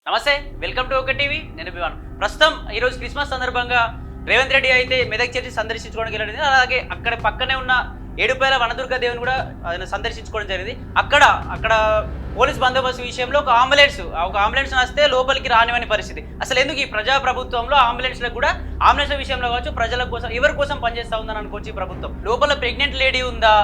నమస్తే, welcome to ఒక TV. నేను బివాన్. ప్రస్తుతం ఈరోజు క్రిస్మస్ సందర్భంగా రేవంత్ రెడ్డి అయితే మెదక్ చర్చి సందర్శించుకోవడానికి వెళ్ళింది. అలాగే అక్కడ పక్కనే ఉన్న ఏడుపేల వనదుర్గ దేవుని కూడా ఆయన సందర్శించుకోవడం జరిగింది. అక్కడ పోలీస్ బందోబస్తు విషయంలో ఒక అంబులెన్స్ వస్తే లోపలికి రానివని పరిస్థితి. అసలు ఎందుకు ఈ ప్రజా ప్రభుత్వంలో అంబులెన్స్లకు కూడా అంబులెన్స్ల విషయంలో కావచ్చు, ప్రజల కోసం ఎవరి కోసం పనిచేస్తా ఉందని అనుకోవచ్చు ఈ ప్రభుత్వం. లోపల ప్రెగ్నెంట్ లేడీ ఉందా,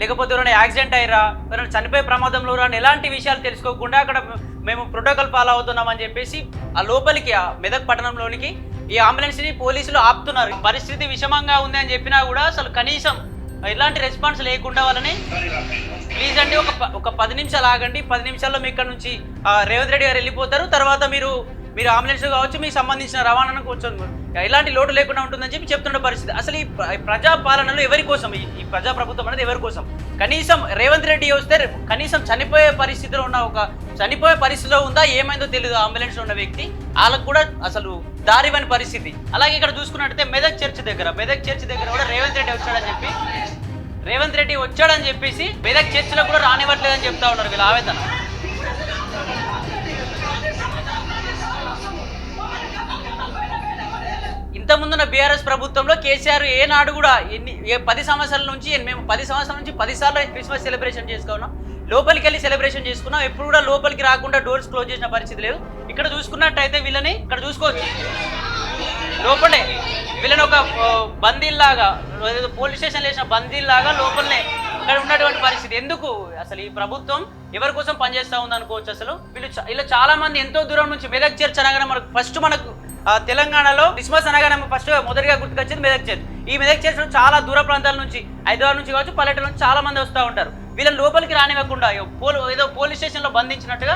లేకపోతే ఎవరైనా యాక్సిడెంట్ అయ్యారా, ఎవరైనా చనిపోయే ప్రమాదంలో ఎలాంటి విషయాలు తెలుసుకోకుండా అక్కడ మేము ప్రోటోకాల్ ఫాలో అవుతున్నామని చెప్పేసి ఆ లోపలికి ఆ మెదక్ పట్టణంలోనికి ఈ అంబులెన్స్ని పోలీసులు ఆపుతున్నారు. పరిస్థితి విషమంగా ఉంది అని చెప్పినా కూడా అసలు కనీసం ఎలాంటి రెస్పాన్స్ లేకుండా వాళ్ళని ప్లీజ్ అండి ఒక 10 నిమిషాలు ఆగండి, 10 నిమిషాల్లో మీ ఇక్కడ నుంచి రేవంత్ రెడ్డి గారు వెళ్ళిపోతారు, తర్వాత మీరు అంబులెన్స్ కావచ్చు, మీకు సంబంధించిన రవాణాను కొంచెం ఎలాంటి లోటు లేకుండా ఉంటుందని చెప్పి చెప్తున్న పరిస్థితి. అసలు ఈ ప్రజా పాలనలో ఎవరి కోసం, ఈ ప్రజా ప్రభుత్వం అనేది ఎవరి కోసం? కనీసం రేవంత్ రెడ్డి వస్తే కనీసం చనిపోయే పరిస్థితిలో ఉందా, ఏమైందో తెలియదు అంబులెన్స్ ఉన్న వ్యక్తి, వాళ్ళకు కూడా అసలు దారివని పరిస్థితి. అలాగే ఇక్కడ చూసుకున్నట్టయితే మెదక్ చర్చ్ దగ్గర కూడా రేవంత్ రెడ్డి వచ్చాడని చెప్పేసి మెదక్ చర్చిలో కూడా రానివ్వట్లేదని చెప్తా ఉన్నారు వీళ్ళ ఆవేదన. ఇంతకుముందున్న బీఆర్ఎస్ ప్రభుత్వంలో కేసీఆర్ ఏనాడు కూడా 10 సంవత్సరాల నుంచి మేము 10 సార్లు క్రిస్మస్ సెలబ్రేషన్ చేసుకున్నాం, లోపలికి వెళ్ళి సెలబ్రేషన్ చేసుకున్నాం, ఎప్పుడు కూడా లోపలికి రాకుండా డోర్స్ క్లోజ్ చేసిన పరిస్థితి లేదు. ఇక్కడ చూసుకున్నట్టయితే వీళ్ళని ఇక్కడ చూసుకోవచ్చు, లోపలే వీళ్ళని ఒక బందీల్లాగా, పోలీస్ స్టేషన్ వేసిన బందీల్లాగా లోపలనే ఇక్కడ ఉన్నటువంటి పరిస్థితి. ఎందుకు అసలు ఈ ప్రభుత్వం ఎవరి కోసం పనిచేస్తూ ఉంది అనుకోవచ్చు. అసలు వీళ్ళు చాలా మంది ఎంతో దూరం నుంచి మెదక్ చర్చ్ అనగానే మనకు తెలంగాణలో క్రిస్మస్ అనగానే మొదటిగా గుర్తుకొచ్చింది మెదక్ చర్చ్. ఈ మెదక్ చర్చ్ చాలా దూర ప్రాంతాల నుంచి, హైదరాబాద్ నుంచి కావచ్చు, పల్లెటూరు నుంచి చాలా మంది వస్తూ ఉంటారు. వీళ్ళని లోపలికి రానివ్వకుండా ఏదో పోలీస్ స్టేషన్లో బంధించినట్టుగా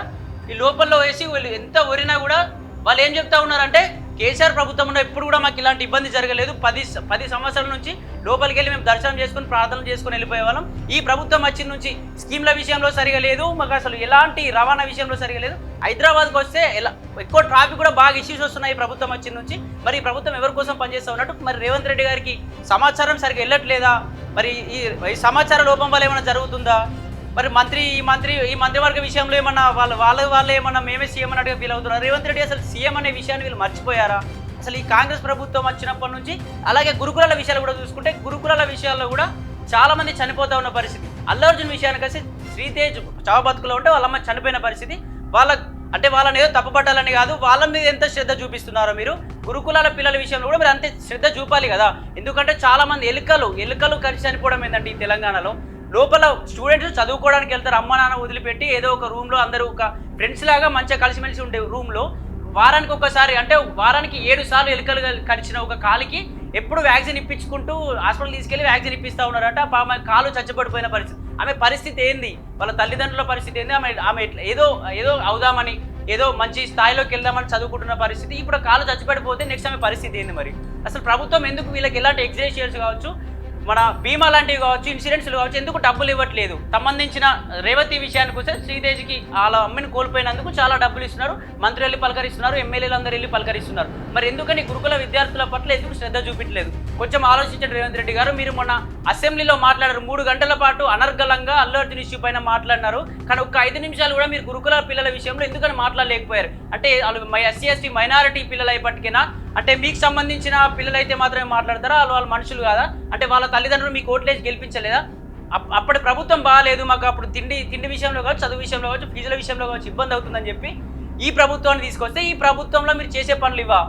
ఈ లోపల్లో వేసి వీళ్ళు ఎంత ఒరినా కూడా వాళ్ళు ఏం చెప్తా ఉన్నారంటే కేసీఆర్ ప్రభుత్వంలో ఎప్పుడు కూడా మాకు ఇలాంటి ఇబ్బంది జరగలేదు, 10 సంవత్సరాల నుంచి లోపలికి వెళ్ళి మేము దర్శనం చేసుకుని ప్రార్థనలు చేసుకుని వెళ్ళిపోయే వాళ్ళం. ఈ ప్రభుత్వం వచ్చిన నుంచి స్కీమ్ల విషయంలో సరిగా లేదు, మాకు అసలు ఎలాంటి రవాణా విషయంలో సరిగా లేదు. హైదరాబాద్కి వస్తే ఎక్కువ ట్రాఫిక్ కూడా బాగా ఇష్యూస్ వస్తున్నాయి ఈ ప్రభుత్వం వచ్చిన నుంచి. మరి ఈ ప్రభుత్వం ఎవరి కోసం పనిచేస్తూ ఉన్నట్టు, మరి రేవంత్ రెడ్డి గారికి సమాచారం సరిగా వెళ్ళట్లేదా, మరి ఈ సమాచార లోపం వల్ల ఏమైనా జరుగుతుందా, మరి ఈ మంత్రివర్గ విషయంలో ఏమన్నా వాళ్ళు ఏమన్నా మేమే సీఎం అన్నట్టుగా ఫీల్ అవుతున్నారు. రేవంత్ రెడ్డి అసలు సీఎం అనే విషయాన్ని వీళ్ళు మర్చిపోయారా? అసలు ఈ కాంగ్రెస్ ప్రభుత్వం వచ్చినప్పటి నుంచి అలాగే గురుకులాల విషయాలు కూడా చూసుకుంటే గురుకులాల విషయాల్లో కూడా చాలా మంది చనిపోతా ఉన్న పరిస్థితి. అల్లు అర్జున్ విషయానికి వచ్చి శ్రీతేజ్ చావు బతుకులో ఉంటే వాళ్ళమ్మ చనిపోయిన పరిస్థితి. వాళ్ళని ఏదో తప్పుపట్టాలని కాదు, వాళ్ళ మీద ఎంత శ్రద్ధ చూపిస్తున్నారో మీరు గురుకులాల పిల్లల విషయంలో కూడా మీరు అంతే శ్రద్ధ చూపాలి కదా. ఎందుకంటే చాలా మంది ఎలుకలు కలిసి చనిపోవడం ఏంటంటే ఈ తెలంగాణలో లోపల స్టూడెంట్స్ చదువుకోవడానికి వెళ్తారు, అమ్మ నాన్న వదిలిపెట్టి ఏదో ఒక రూమ్లో అందరూ ఒక ఫ్రెండ్స్ లాగా మంచిగా కలిసిమెలిసి ఉండే రూమ్లో వారానికి ఒకసారి, అంటే వారానికి 7 సార్లు ఎలుకలు కరిచిన ఒక కాలికి ఎప్పుడు వ్యాక్సిన్ ఇప్పించుకుంటూ హాస్పిటల్ తీసుకెళ్లి వ్యాక్సిన్ ఇప్పిస్తూ ఉన్నారట. ఆమె కాలు చచ్చిపడిపోయిన పరిస్థితి. ఆమె పరిస్థితి ఏంది, వాళ్ళ తల్లిదండ్రుల పరిస్థితి ఏంది, ఆమె ఏదో అవుదామని ఏదో మంచి స్థాయిలోకి వెళ్దామని చదువుకుంటున్న పరిస్థితి. ఇప్పుడు కాలు చచ్చిపడిపోతే నెక్స్ట్ ఆమె పరిస్థితి ఏంది? మరి అసలు ప్రభుత్వం ఎందుకు వీళ్ళకి ఎలాంటి ఎగ్జాషియర్స్ కావచ్చు, మన బీమా లాంటివి కావచ్చు, ఇన్సూరెన్స్లు కావచ్చు, ఎందుకు డబ్బులు ఇవ్వట్లేదు? సంబంధించిన రేవతి విషయానికి వస్తే శ్రీతేజ్కి వాళ్ళ అమ్మని కోల్పోయినందుకు చాలా డబ్బులు ఇస్తున్నారు, మంత్రులు వెళ్ళి పలకరిస్తున్నారు, ఎమ్మెల్యేలు అందరూ వెళ్ళి పలకరిస్తున్నారు. మరి ఎందుకని గురుకుల విద్యార్థుల పట్ల ఎందుకు శ్రద్ధ చూపించలేదు? కొంచెం ఆలోచించండి రేవంత్ రెడ్డి గారు. మీరు మొన్న అసెంబ్లీలో మాట్లాడారు, 3 గంటల పాటు అనర్గళంగా అల్లు అర్జున్ ఇష్యూ పైన మాట్లాడినారు, కానీ ఒక 5 నిమిషాలు కూడా మీరు గురుకుల పిల్లల విషయంలో ఎందుకని మాట్లాడలేకపోయారు? అంటే వాళ్ళు ఎస్సీ ఎస్టీ మైనారిటీ పిల్లలు అయిపటికైనా, అంటే మీకు సంబంధించిన పిల్లలైతే మాత్రమే మాట్లాడతారా? వాళ్ళ మనుషులు కాదా? అంటే వాళ్ళ తల్లిదండ్రులు మీకు ఓట్లేసి గెలిపించలేదా? అప్పటి ప్రభుత్వం బాగాలేదు, మాకు అప్పుడు తిండి విషయంలో కావచ్చు, చదువు విషయంలో కావచ్చు, ఫీజుల విషయంలో కావచ్చు ఇబ్బంది అవుతుందని చెప్పి ఈ ప్రభుత్వాన్ని తీసుకొస్తే ఈ ప్రభుత్వంలో మీరు చేసే పనులు ఇవా?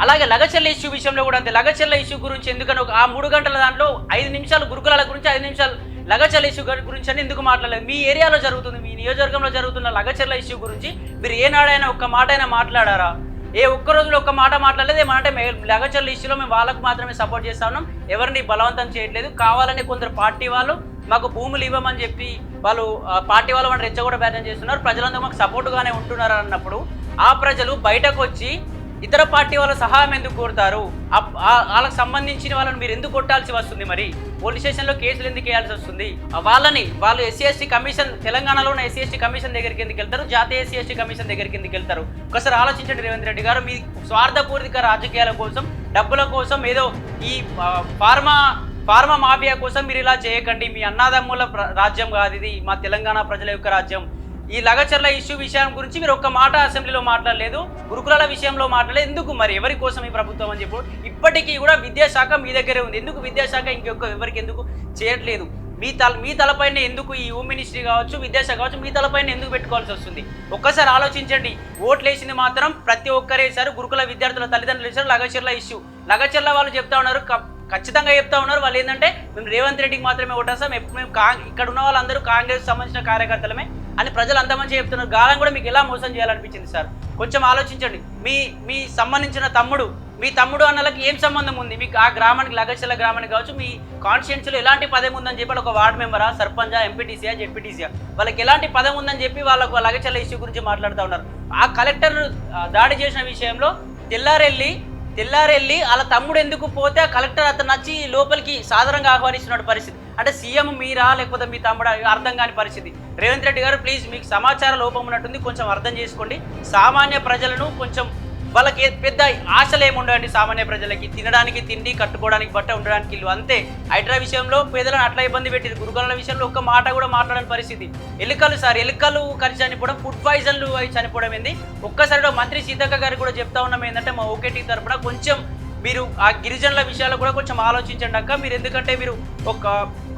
అలాగే లగచర్ల ఇష్యూ విషయంలో కూడా అంతే. లగచర్ల ఇష్యూ గురించి ఎందుకని ఆ 3 గంటల దాంట్లో 5 నిమిషాలు గురుకులాల గురించి, 5 నిమిషాలు లగచర్ల ఇష్యూ గురించి అని ఎందుకు మాట్లాడలేదు? మీ ఏరియాలో జరుగుతుంది, మీ నియోజకవర్గంలో జరుగుతున్న లగచర్ల ఇష్యూ గురించి మీరు ఏనాడైనా ఒక్క మాట అయినా మాట్లాడారా? ఒక్క రోజులో ఒక్క మాట మాట్లాడలేదు. ఏమంటే లగచర్ల ఇష్యూలో మేము వాళ్ళకు మాత్రమే సపోర్ట్ చేస్తా ఉన్నాం, ఎవరిని బలవంతం చేయట్లేదు. కావాలని కొందరు పార్టీ వాళ్ళు మాకు భూములు ఇవ్వమని చెప్పి వాళ్ళు పార్టీ వాళ్ళు మన రెచ్చగొట్ట ప్రయత్నం చేస్తున్నారు, ప్రజలందరూ మాకు సపోర్టుగానే ఉంటున్నారు అన్నప్పుడు ఆ ప్రజలు బయటకు వచ్చి ఇతర పార్టీ వాళ్ళ సహాయం ఎందుకు కోరుతారు? వాళ్ళకి సంబంధించిన వాళ్ళని మీరు ఎందుకు కొట్టాల్సి వస్తుంది? మరి పోలీస్ స్టేషన్లో కేసులు ఎందుకు వేయాల్సి వస్తుంది? వాళ్ళు ఎస్సీ ఎస్టీ కమిషన్, తెలంగాణలో ఉన్న ఎస్సీ ఎస్టీ కమిషన్ దగ్గరికి ఎందుకు వెళ్తారు? జాతీయ ఎస్సీ ఎస్టీ కమిషన్ దగ్గరికి ఎందుకు వెళ్తారు? ఒకసారి ఆలోచించండి రేవంత్ రెడ్డి గారు. మీ స్వార్థపూరిత రాజకీయాల కోసం, డబ్బుల కోసం, ఏదో ఈ ఫార్మా మాఫియా కోసం మీరు ఇలా చేయకండి. మీ అన్నాదమ్ముల రాజ్యం కాదు ఇది, మా తెలంగాణ ప్రజల యొక్క రాజ్యం. ఈ లగచర్ల ఇష్యూ విషయం గురించి మీరు ఒక్క మాట అసెంబ్లీలో మాట్లాడలేదు, గురుకులాల విషయంలో మాట్లాడలేదు. ఎందుకు మరి ఎవరి కోసం ఈ ప్రభుత్వం అని చెప్పి ఇప్పటికీ కూడా విద్యాశాఖ మీ దగ్గరే ఉంది. ఎందుకు విద్యాశాఖ ఎవరికి ఎందుకు చేయట్లేదు? మీ తలపైన ఎందుకు ఈ హోమ్ మినిస్ట్రీ కావచ్చు, విద్యాశాఖ కావచ్చు, మీ తలపైన ఎందుకు పెట్టుకోవాల్సి వస్తుంది? ఒక్కసారి ఆలోచించండి. ఓట్లు వేసింది మాత్రం ప్రతి ఒక్కరేసారు, గురుకుల విద్యార్థుల తల్లిదండ్రులు వేశారు. లగచర్ల ఇష్యూ, లగచర్ల వాళ్ళు చెప్తా ఉన్నారు, ఖచ్చితంగా చెప్తా ఉన్నారు. వాళ్ళు ఏంటంటే మేము రేవంత్ రెడ్డికి మాత్రమే ఓటేస్తాం, మేము ఇక్కడ ఉన్న వాళ్ళందరూ కాంగ్రెస్ సంబంధించిన కార్యకర్తలమే అని ప్రజలు అంత మంచిగా చెప్తున్నారు. గాలం కూడా మీకు ఎలా మోసం చేయాలనిపించింది సార్? కొంచెం ఆలోచించండి. మీ సంబంధించిన మీ తమ్ముడు అన్నలకి ఏం సంబంధం ఉంది? మీకు ఆ గ్రామానికి, లగచర్ల గ్రామానికి కావచ్చు, మీ కాన్స్టిట్యున్సీలో ఎలాంటి పదం ఉందని చెప్పి ఒక వార్డు మెంబరా, సర్పంచా, ఎంపీటీసీయా, జెడ్పీటీసీయా, వాళ్ళకి ఎలాంటి పదం ఉందని చెప్పి వాళ్ళకు లగచర్ల ఇష్యూ గురించి మాట్లాడుతూ ఉన్నారు. ఆ కలెక్టర్ దాడి చేసిన విషయంలో తెల్లారెళ్ళి వాళ్ళ తమ్ముడు ఎందుకు పోతే ఆ కలెక్టర్ అతను నచ్చి లోపలికి సాధారణంగా ఆహ్వానిస్తున్న పరిస్థితి. అంటే సీఎం మీరా లేకపోతే మీ తమ్ముడు? అర్థం కాని పరిస్థితి. రేవంత్ రెడ్డి గారు ప్లీజ్, మీకు సమాచార లోపం ఉన్నట్టుంది, కొంచెం అర్థం చేసుకోండి. సామాన్య ప్రజలను కొంచెం, వాళ్ళకి పెద్ద ఆశలు ఏముండండి సామాన్య ప్రజలకి? తినడానికి తిండి, కట్టుకోవడానికి బట్ట, ఉండడానికి ఇల్లు, అంతే. హైడ్రా విషయంలో పేదలను అట్లా ఇబ్బంది పెట్టింది. గురుకులాల విషయంలో ఒక్క మాట కూడా మాట్లాడని పరిస్థితి. ఎలుకలు కలిసి చనిపోవడం, ఫుడ్ పాయిజన్లు అయి చనిపోవడం ఏంది? ఒక్కసారిలో మంత్రి సీతక్క గారు కూడా చెప్తా ఉన్నాం ఏంటంటే మా ఓకేటీ తరపున కొంచెం మీరు ఆ గిరిజనుల విషయాలు కూడా కొంచెం ఆలోచించండి అక్క. మీరు ఎందుకంటే మీరు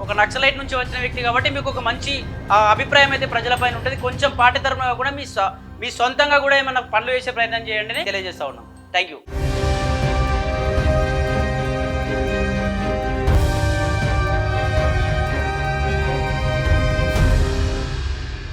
ఒక నక్సలైట్ నుంచి వచ్చిన వ్యక్తి కాబట్టి మీకు ఒక మంచి అభిప్రాయం అయితే ప్రజలపైన ఉంటుంది. కొంచెం పార్టీ తరపున కూడా మీ సొంతంగా కూడా ఏమైనా పనులు చేసే ప్రయత్నం చేయండి అని తెలియజేస్తా ఉన్నాం. Thank you.